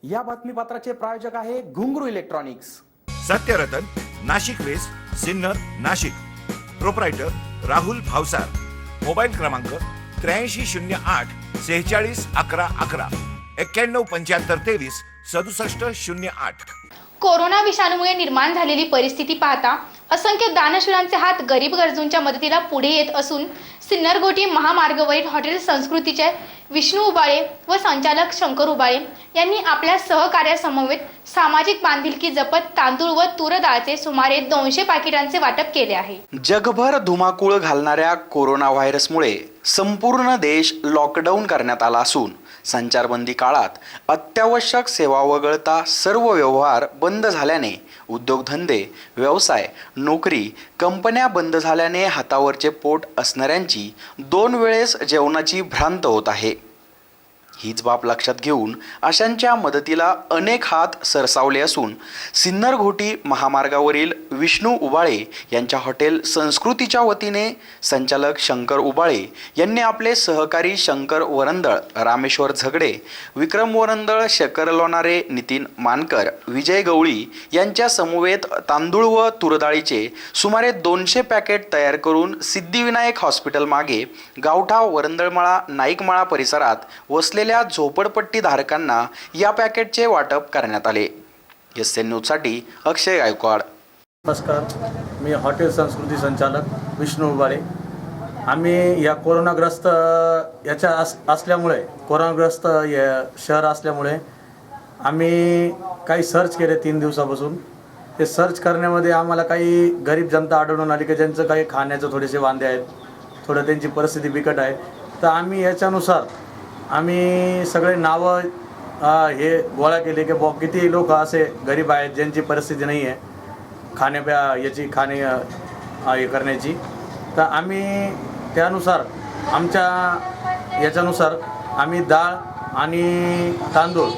या बातमीपत्राचे प्रायोजक आहे Ghungroo electronics. Satyaratan, Nashik west, Sinnar, Nashik. Proprietor Rahul Bhavsar. Mobile क्रमांक 8308 46 11 11 91 75 23 67 08। कोरोना विषाणूमुळे निर्माण झालेली परिस्थिती पाहता असंख्य दानशूरांचे हात गरीब गरजूंच्या मदतीला पुढे येत असून सिन्नर-घोटी महामार्गावरील हॉटेल संस्कृतीचे विष्णू उबाळे व संचालक शंकर उबाळे यांनी आपल्या सहकार्यासमवेत सामाजिक बांधिलकी जपत तांदूळ व तूर डाळचे सुमारे 200 पाकिटांचे वाटप केले आहे। जगभर धुमाकूळ घालणाऱ्या कोरोना व्हायरसमुळे संपूर्ण देश लॉकडाऊन करण्यात आला असून संचारबंदी काळात अत्यावश्यक सेवा वगळता सर्व व्यवहार बंद झाल्याने उद्योगधंदे, व्यवसाय, नोकरी, कंपन्या बंद झाल्याने हातावरचे पोट असणाऱ्यांची 2 वेळेस जेवणाची भ्रांत होत आहे। हीच बाब लक्षात घेऊन अशांच्या मदतीला अनेक हात सरसावले असून सिन्नर-घोटी महामार्गावरील विष्णू उबाळे यांच्या हॉटेल संस्कृतीच्या वतीने संचालक शंकर उबाळे यांनी आपले सहकारी शंकर वरंदळ, रामेश्वर झगडे, विक्रम वरंदळ, शेखर लोणारे, नितीन मानकर, विजय गवळी यांच्या समवेत तांदूळ व तुरडाळीचे सुमारे 200 पॅकेट तयार करून सिद्धिविनायक हॉस्पिटल मागे गावठाव वरंदळमाळा, नाईकमाळा परिसरात वसलेल्या झोपडपट्टी धारकांना या पॅकेटचे वाटप करण्यात आले। एसएन न्यूजसाठी अक्षय गायकवाड। नमस्कार, मी हॉटेल संस्कृती संचालक विष्णू उबाळे। आम्ही या कोरोनाग्रस्त असल्यामुळे कोरोनाग्रस्त शहर असल्यामुळे आम्ही काही सर्च केले 3 दिवसापासून। ते सर्च करण्यामध्ये आम्हाला काही गरीब जनता आढळून आली की ज्यांचं काही खाण्याचं थोडेसे वांदे आहेत, थोडं त्यांची परिस्थिती बिकट आहे। तर आम्ही याच्यानुसार आम्ही सगळे नावं हे गोळा केले की किती लोक असे गरीब आहेत ज्यांची परिस्थिती नाही आहे खाणे हे करण्याची। तर आम्ही त्यानुसार याच्यानुसार आम्ही डाळ आणि तांदूळ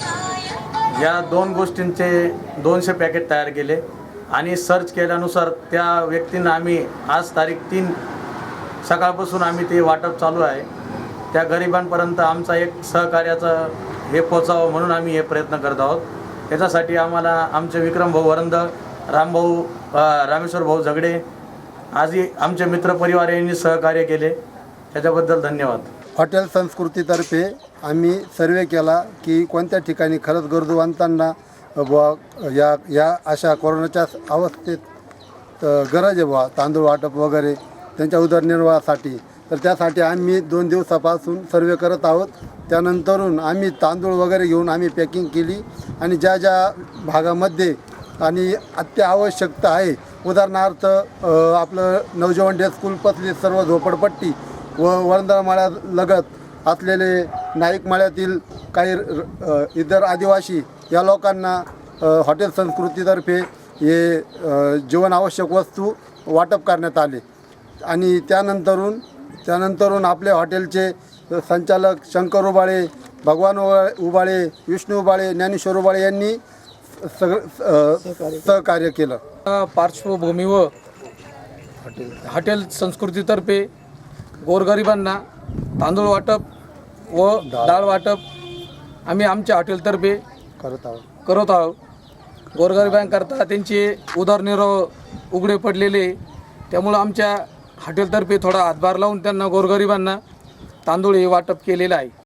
या 2 गोष्टींचे 200 पॅकेट तयार केले आणि सर्च केल्यानुसार त्या व्यक्तींना आम्ही आज तारीख 3 सकाळपासून आम्ही ते वाटप चालू आहे। त्या गरिबांपर्यंत आमचा एक सहकार्याचं हे पोचावं म्हणून आम्ही हे प्रयत्न करत आहोत। त्याच्यासाठी आम्हाला आमचे विक्रम भाऊ वरंदळ, रामेश्वर भाऊ झगडे आजही आमचे मित्रपरिवार यांनी सहकार्य केले, त्याच्याबद्दल धन्यवाद। हॉटेल संस्कृतीतर्फे आम्ही सर्वे केला की कोणत्या ठिकाणी खरंच गरजूवंतांना या अशा कोरोनाच्या अवस्थेत गरज आहे बुवा तांदूळ वाटप वगैरे त्यांच्या उदरनिर्वाहासाठी। तर त्यासाठी आम्ही 2 दिवसापासून सर्वे करत आहोत। त्यानंतरून आम्ही तांदूळ वगैरे घेऊन आम्ही पॅकिंग केली आणि ज्या ज्या भागामध्ये आणि अत्यावश्यकता आहे, उदाहरणार्थ आपलं नवजीवन डे स्कूल पसली सर्व झोपडपट्टी व वरंदळमाळ्या लगत असलेले नाईकमाळ्यातील काही इतर आदिवासी या लोकांना हॉटेल संस्कृतीतर्फे हे जीवनावश्यक वस्तू वाटप करण्यात आले। आणि त्यानंतरून आपले हॉटेलचे संचालक शंकर उबाळे, भगवान उबाळे, विष्णू उबाळे, ज्ञानेश्वर उबाळे यांनी सहकार्य केलं। पार्श्वभूमी व हॉटेल संस्कृतीतर्फे गोरगरिबांना तांदूळ वाटप व डाळ वाटप आम्ही आमच्या हॉटेलतर्फे करत आहोत। गोरगरिबांकरता त्यांचे उदरनिर्वाह उघडे पडलेले, त्यामुळं आमच्या हॉटेलतर्फे थोडा हातभार लावून त्यांना गोरगरिबांना तांदूळ हे वाटप केलेलं आहे।